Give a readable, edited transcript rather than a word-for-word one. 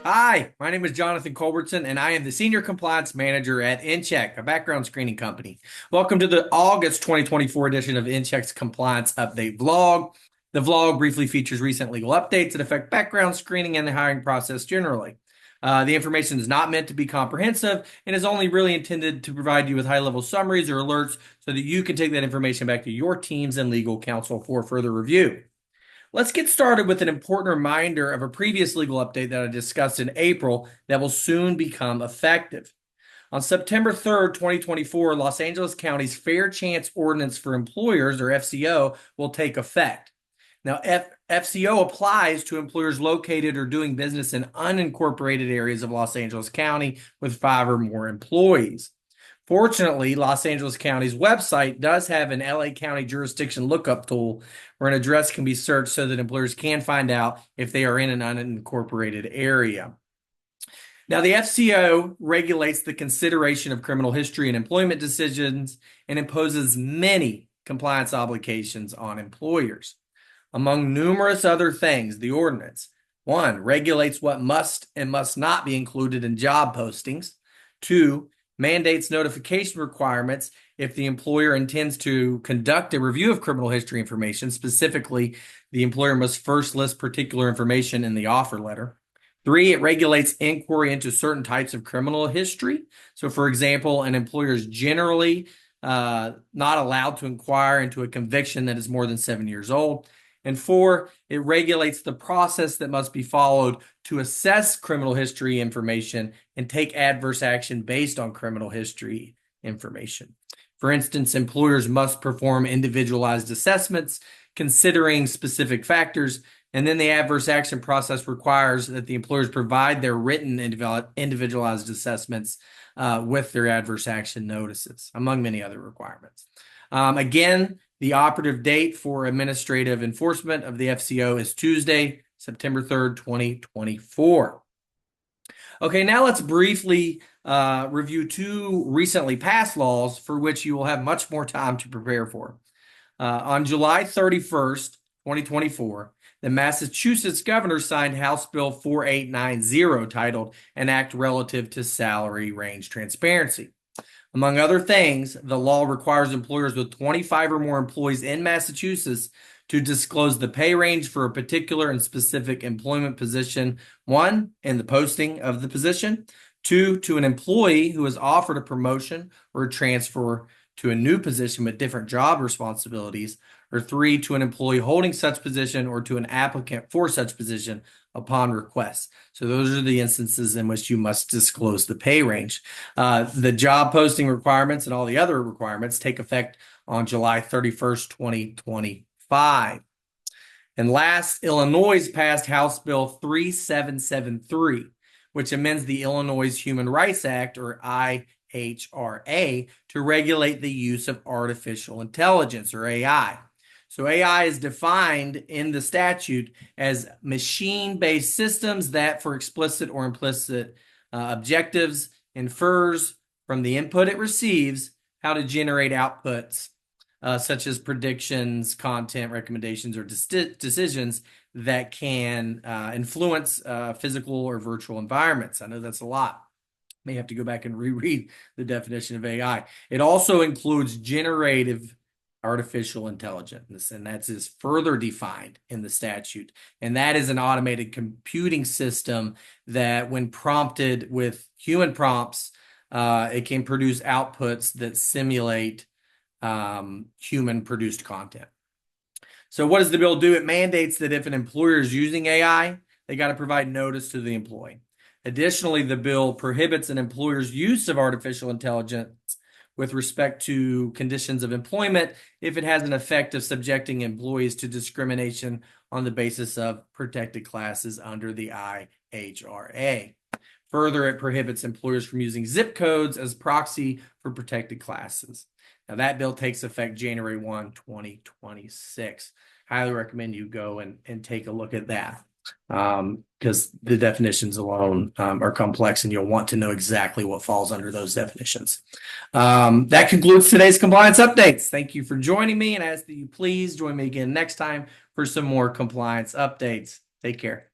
Hi, my name is Jonathan Culbertson, and I am the Senior Compliance Manager at InCheck, a background screening company. Welcome to the August 2024 edition of InCheck's Compliance Update Vlog. The vlog briefly features recent legal updates that affect background screening and the hiring process generally. The information is not meant to be comprehensive and is only really intended to provide you with high-level summaries or alerts so that you can take that information back to your teams and legal counsel for further review. Let's get started with an important reminder of a previous legal update that I discussed in April that will soon become effective. On September 3rd, 2024, Los Angeles County's Fair Chance Ordinance for Employers, or FCO, will take effect. Now, FCO applies to employers located or doing business in unincorporated areas of Los Angeles County with 5 or more employees. Fortunately, Los Angeles County's website does have an LA County jurisdiction lookup tool where an address can be searched so that employers can find out if they are in an unincorporated area. Now, the FCO regulates the consideration of criminal history and employment decisions and imposes many compliance obligations on employers. Among numerous other things, the ordinance, 1, regulates what must and must not be included in job postings. 2, mandates notification requirements if the employer intends to conduct a review of criminal history information. Specifically, the employer must first list particular information in the offer letter. 3, it regulates inquiry into certain types of criminal history. So, for example, an employer is generally not allowed to inquire into a conviction that is more than 7 years old. And 4, it regulates the process that must be followed to assess criminal history information and take adverse action based on criminal history information. For instance, employers must perform individualized assessments considering specific factors, and then the adverse action process requires that the employers provide their written individualized assessments with their adverse action notices, among many other requirements. Again, the operative date for administrative enforcement of the FCO is Tuesday, September 3rd, 2024. Okay, now let's briefly review 2 recently passed laws for which you will have much more time to prepare for. On July 31st, 2024, the Massachusetts governor signed House Bill 4890 titled An Act Relative to Salary Range Transparency. Among other things, the law requires employers with 25 or more employees in Massachusetts to disclose the pay range for a particular and specific employment position, 1, in the posting of the position, 2, to an employee who is offered a promotion or a transfer to a new position with different job responsibilities, or 3, to an employee holding such position or to an applicant for such position upon request. So those are the instances in which you must disclose the pay range. The job posting requirements and all the other requirements take effect on July 31st, 2025. And last, Illinois passed House Bill 3773, which amends the Illinois Human Rights Act, or IHRA, to regulate the use of artificial intelligence, or AI. So AI is defined in the statute as machine-based systems that, for explicit or implicit objectives, infers from the input it receives how to generate outputs such as predictions, content recommendations, or decisions that can influence physical or virtual environments. I know that's a lot. May have to go back and reread the definition of AI. It also includes generative artificial intelligence, and that is further defined in the statute. And that is an automated computing system that, when prompted with human prompts, it can produce outputs that simulate human-produced content. So what does the bill do? It mandates that if an employer is using AI, they got to provide notice to the employee. Additionally, the bill prohibits an employer's use of artificial intelligence with respect to conditions of employment if it has an effect of subjecting employees to discrimination on the basis of protected classes under the IHRA. Further, it prohibits employers from using zip codes as proxy for protected classes. Now, that bill takes effect January 1, 2026. Highly recommend you go and take a look at that, because the definitions alone are complex, and you'll want to know exactly what falls under those definitions. That concludes today's compliance updates. Thank you for joining me, and I ask that you please join me again next time for some more compliance updates. Take care.